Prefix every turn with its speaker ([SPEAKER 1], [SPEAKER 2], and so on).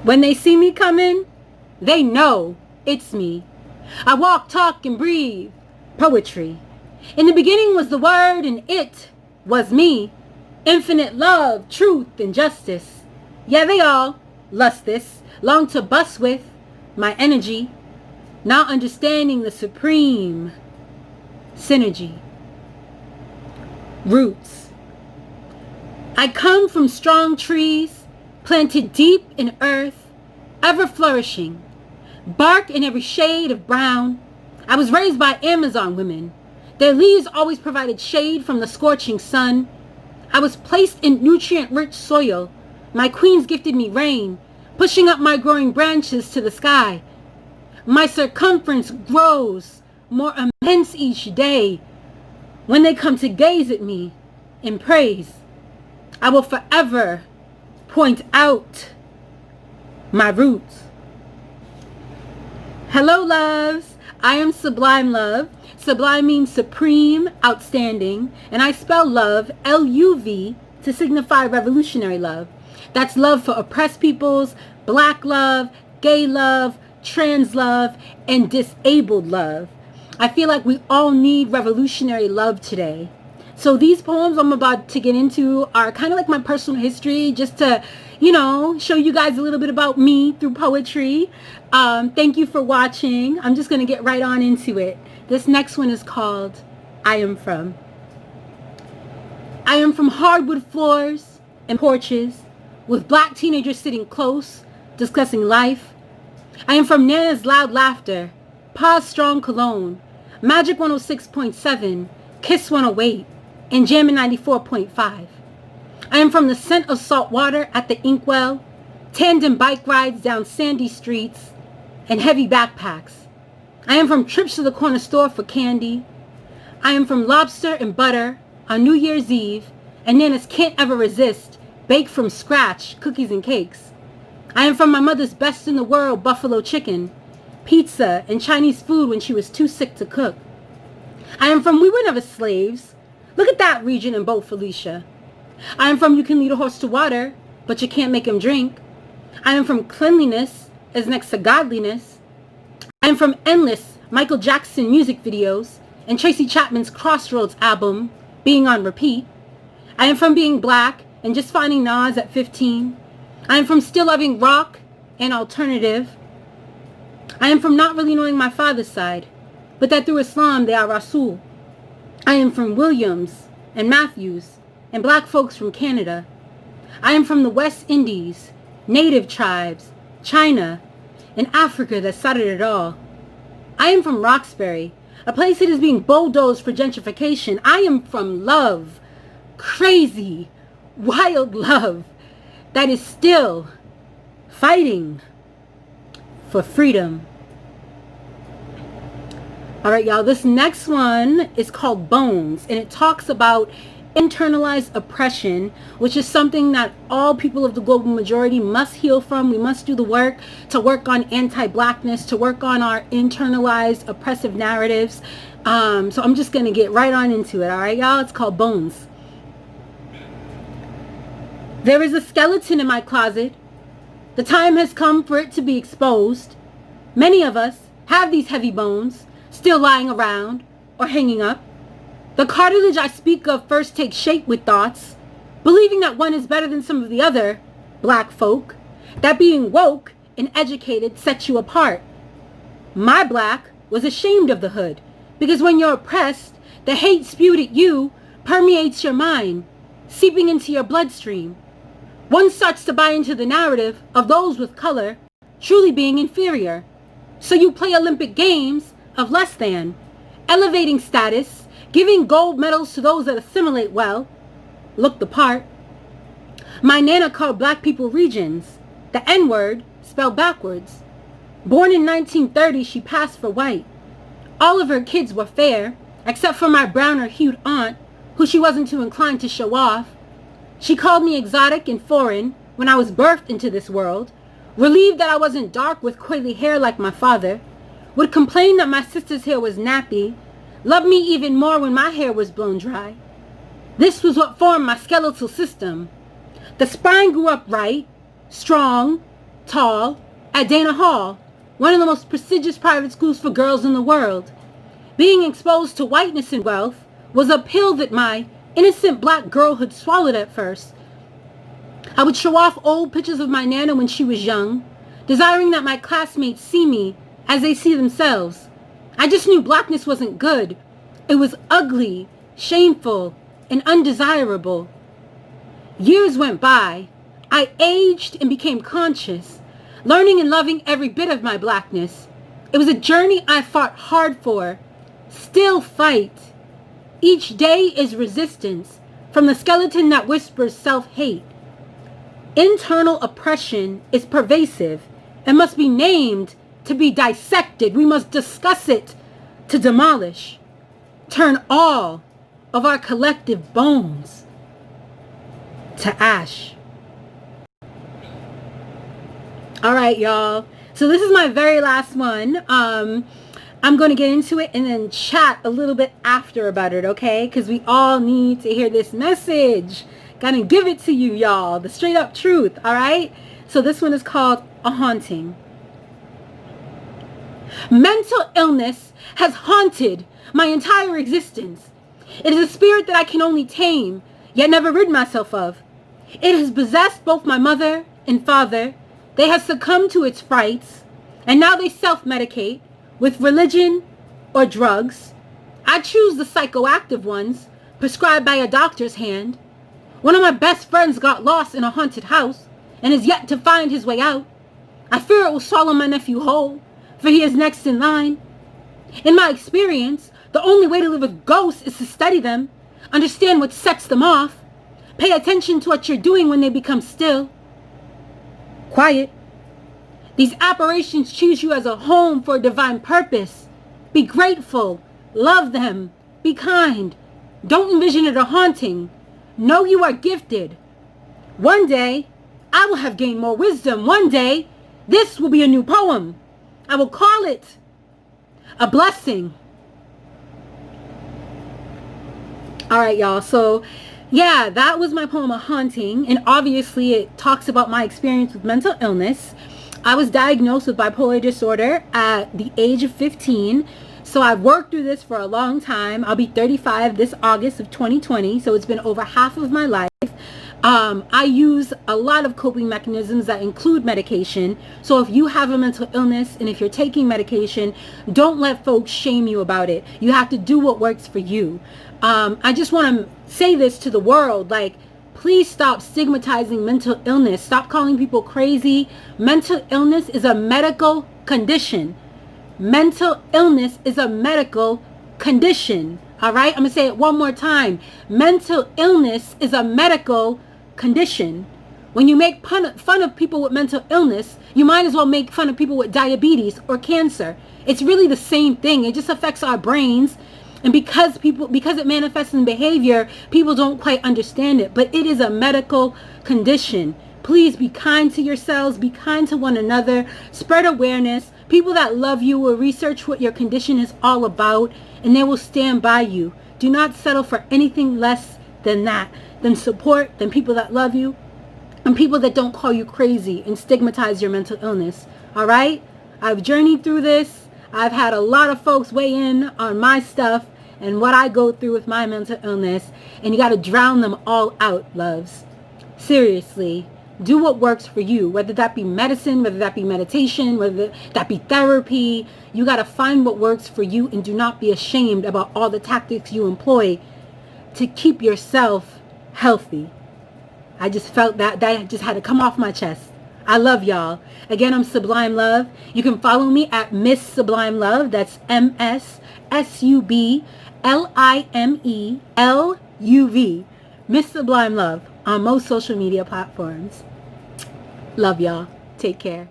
[SPEAKER 1] When they see me coming, they know it's me. I walk, talk, and breathe poetry. In the beginning was the word, and it was me. Infinite love, truth, and justice. Yeah, they all lust this, long to bust with my energy, not understanding the supreme synergy. Roots. I come from strong trees, planted deep in earth, ever flourishing. Bark in every shade of brown. I was raised by Amazon women. Their leaves always provided shade from the scorching sun. I was placed in nutrient-rich soil. My queens gifted me rain, pushing up my growing branches to the sky. My circumference grows more immense each day when they come to gaze at me in praise. I will forever point out my roots. Hello, loves. I am Sublime Love. Sublime means supreme, outstanding, and I spell love, L-U-V, to signify revolutionary love. That's love for oppressed peoples, black love, gay love, trans love, and disabled love. I feel like we all need revolutionary love today. So these poems I'm about to get into are kind of like my personal history, just to, show you guys a little bit about me through poetry. Thank you for watching. I'm just going to get right on into it. This next one is called I Am From. I am from hardwood floors and porches with black teenagers sitting close, discussing life. I am from Nana's loud laughter, Pa's strong cologne, Magic 106.7, Kiss 108, and Jammin' 94.5. I am from the scent of salt water at the inkwell, tandem bike rides down sandy streets, and heavy backpacks. I am from trips to the corner store for candy. I am from lobster and butter on New Year's Eve, and Nana's can't ever resist, baked from scratch, cookies and cakes. I am from my mother's best in the world buffalo chicken, pizza, and Chinese food when she was too sick to cook. I am from we were never slaves. Look at that region in Boat Felicia. I am from you can lead a horse to water, but you can't make him drink. I am from cleanliness is next to godliness. I am from endless Michael Jackson music videos and Tracy Chapman's Crossroads album being on repeat. I am from being black and just finding Nas at 15. I am from still loving rock and alternative. I am from not really knowing my father's side, but that through Islam they are Rasul. I am from Williams and Matthews and black folks from Canada. I am from the West Indies, native tribes, China, and Africa that started it all. I am from Roxbury, a place that is being bulldozed for gentrification. I am from love, crazy, wild love that is still fighting for freedom. All right, y'all, this next one is called Bones, and it talks about internalized oppression, which is something that all people of the global majority must heal from. We must do the work to work on anti-blackness, to work on our internalized oppressive narratives. So I'm just going to get right on into it. All right, y'all, it's called Bones. There is a skeleton in my closet. The time has come for it to be exposed. Many of us have these heavy bones still lying around or hanging up. The cartilage I speak of first takes shape with thoughts, believing that one is better than some of the other black folk, that being woke and educated sets you apart. My black was ashamed of the hood, because when you're oppressed, the hate spewed at you permeates your mind, seeping into your bloodstream. One starts to buy into the narrative of those with color truly being inferior. So you play Olympic Games of less than, elevating status, giving gold medals to those that assimilate well, look the part. My Nana called black people regions, the N-word spelled backwards. Born in 1930, she passed for white. All of her kids were fair, except for my browner-hued aunt, who she wasn't too inclined to show off. She called me exotic and foreign when I was birthed into this world, relieved that I wasn't dark with coily hair like my father, would complain that my sister's hair was nappy, loved me even more when my hair was blown dry. This was what formed my skeletal system. The spine grew upright, strong, tall, at Dana Hall, one of the most prestigious private schools for girls in the world. Being exposed to whiteness and wealth was a pill that my innocent black girlhood swallowed at first. I would show off old pictures of my Nana when she was young, desiring that my classmates see me as they see themselves. I just knew blackness wasn't good. It was ugly, shameful, and undesirable. Years went by. I aged and became conscious, learning and loving every bit of my blackness. It was a journey I fought hard for, still fight. Each day is resistance from the skeleton that whispers self-hate. Internal oppression is pervasive and must be named to be dissected. We must discuss it to demolish. Turn all of our collective bones to ash. All right, y'all. So this is my very last one. I'm going to get into it and then chat a little bit after about it, okay? Because we all need to hear this message. Gotta give it to you, y'all. The straight up truth, all right? So this one is called A Haunting. Mental illness has haunted my entire existence. It is a spirit that I can only tame, yet never rid myself of. It has possessed both my mother and father. They have succumbed to its frights, and now they self-medicate with religion or drugs. I choose the psychoactive ones, prescribed by a doctor's hand. One of my best friends got lost in a haunted house and is yet to find his way out. I fear it will swallow my nephew whole, for he is next in line. In my experience, the only way to live with ghosts is to study them, understand what sets them off, pay attention to what you're doing when they become still. Quiet. These apparitions choose you as a home for a divine purpose. Be grateful. Love them. Be kind. Don't envision it a haunting. Know you are gifted. One day, I will have gained more wisdom. One day, this will be a new poem. I will call it A Blessing. All right, y'all. So, yeah, that was my poem, A Haunting. And obviously, it talks about my experience with mental illness. I was diagnosed with bipolar disorder at the age of 15. So I've worked through this for a long time. I'll be 35 this August of 2020. So it's been over half of my life. I use a lot of coping mechanisms that include medication. So if you have a mental illness and if you're taking medication, don't let folks shame you about it. You have to do what works for you. I just want to say this to the world, like, please stop stigmatizing mental illness. Stop calling people crazy. Mental illness is a medical condition. Mental illness is a medical condition. All right? I'm going to say it one more time. Mental illness is a medical condition. When you make fun of people with mental illness, you might as well make fun of people with diabetes or cancer. It's really the same thing. It just affects our brains. And because it manifests in behavior, people don't quite understand it. But it is a medical condition. Please be kind to yourselves. Be kind to one another. Spread awareness. People that love you will research what your condition is all about, and they will stand by you. Do not settle for anything less than that, than support, than people that love you, and people that don't call you crazy and stigmatize your mental illness. All right? I've journeyed through this. I've had a lot of folks weigh in on my stuff and what I go through with my mental illness, and you got to drown them all out, loves. Seriously. Do what works for you, whether that be medicine, whether that be meditation, whether that be therapy. You got to find what works for you, and do not be ashamed about all the tactics you employ to keep yourself healthy. I just felt that just had to come off my chest. I love y'all. Again, I'm Sublime Love. You can follow me at Miss Sublime Love. That's MSSUBLIMELUV. Miss Sublime Love on most social media platforms. Love y'all. Take care.